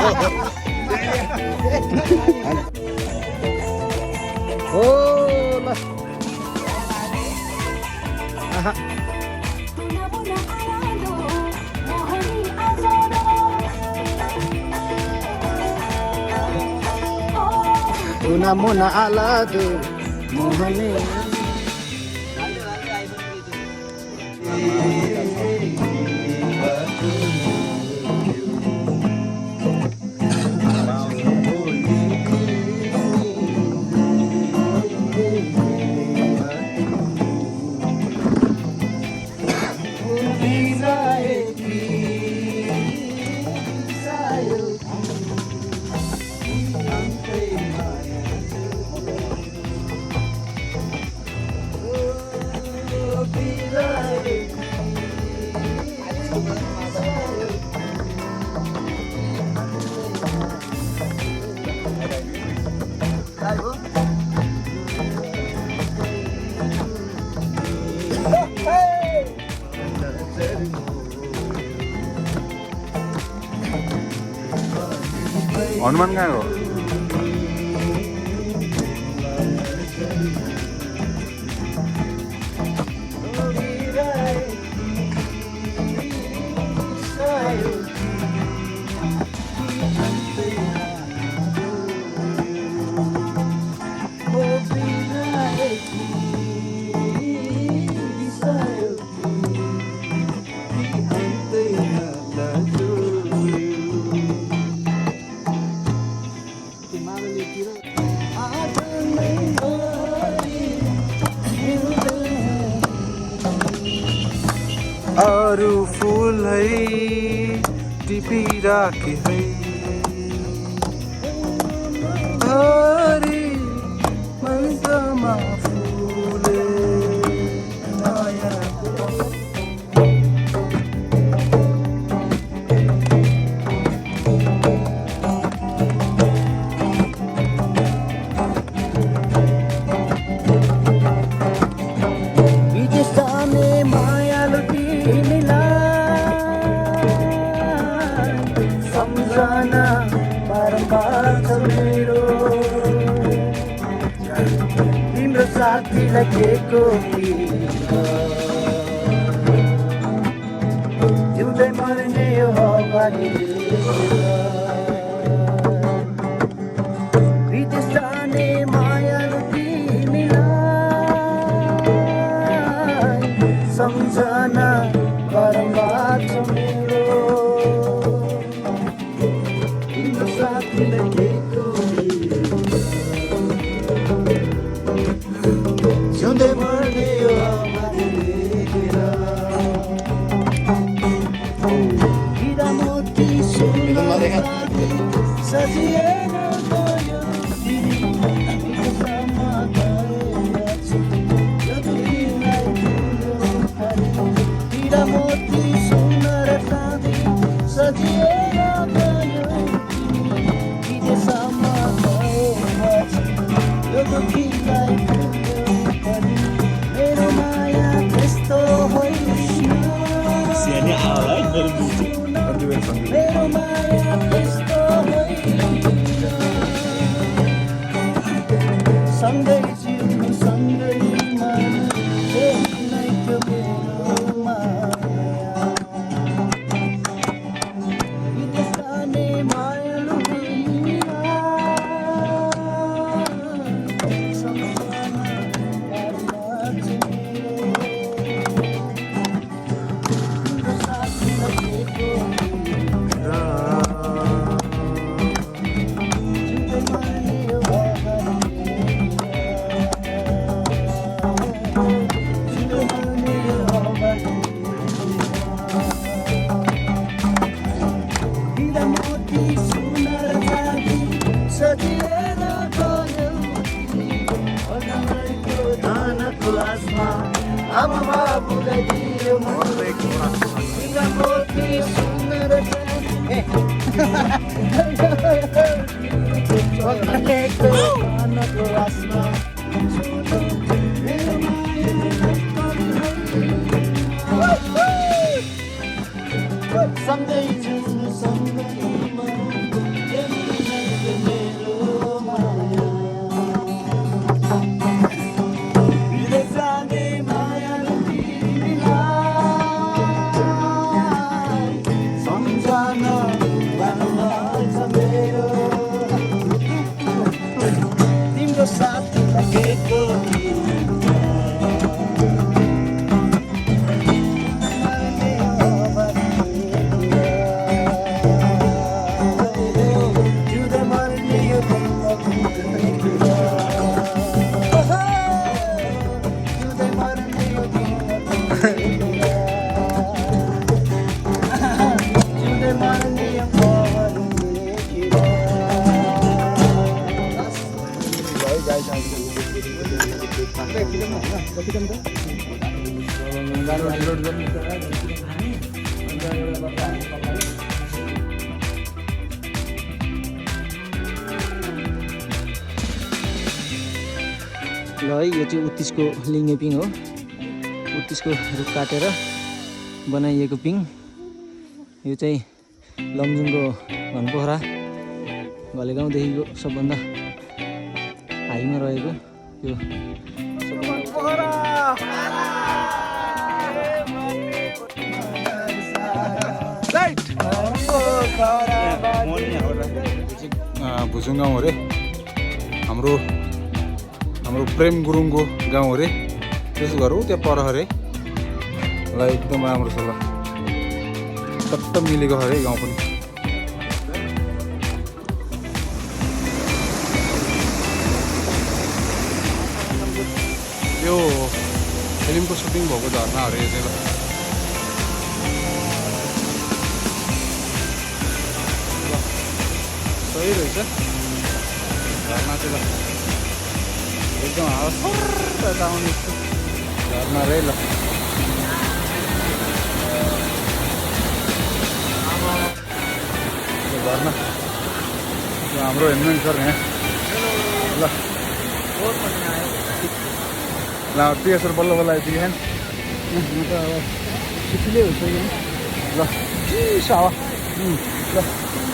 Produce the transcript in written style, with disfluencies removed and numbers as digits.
Oh lah. Aha. Una muna alado mohani. Hanuman कहाँ हो? अरू फूल है टिपिराखे है हरि मनमा फूले नयाँ तिम्रो साथीलाई के को जिउँदै मर्ने यो हवानी विदेश जाने मायालु तिमीलाई सम्झना बारम्बार छ मेरो तिम्रो साथीलाई के को जिउँदै मर्ने यो हवानी हिरा मोती सुन सजिएर गयो तिमीसम्म गएपछि हिरा मोती सुन र साथी सजिएर गयो तिमीसम्म गएपछि यो दुखीलाई मेरो माया त्यस्तो होइन मेरो माया त्यस्तो सँगै जिउनु सँगै मर्नु त्यही नै त्यो मेरो माया विदेश जाने मायालु आमा बाबुलाई दियो तिम्रो मोती सुन्दर पकाएको खानको आसमा सँगै जिउनु सँगै जिउँदै मर्ने पहरू लेखेर ल है यो चाहिँ उत्तिसको लिङ्गे पिङ हो उत्तिसको रुख काटेर बनाइएको पिङ यो चाहिँ लमजुङको घनपोखरा घलेगाउँदेखिको सबभन्दा हाईमा रहेको यो भुजुङ गाउँ अरे हाम्रो प्रेम गुरुङको गाउँ अरे त्यसो घर हो त्यहाँ पर अरे ल एकदम राम्रो छ ल टट्ट मिलेको अरे गाउँ पनि यो फिल्मको सुटिङ भएको झर्ना अरे यो चाहिँ ल सही रहेछ झर्ना चाहिँ ल एकदम हावा सर्र आउने झर्ना रे ल झर्ना हाम्रो हेर्नु सर यहाँ ल ल पिएसर बल्ल बल्ल आइपुग्यो यहाँ म त अब छिटो होइसक्यो ल चिसो हावा ल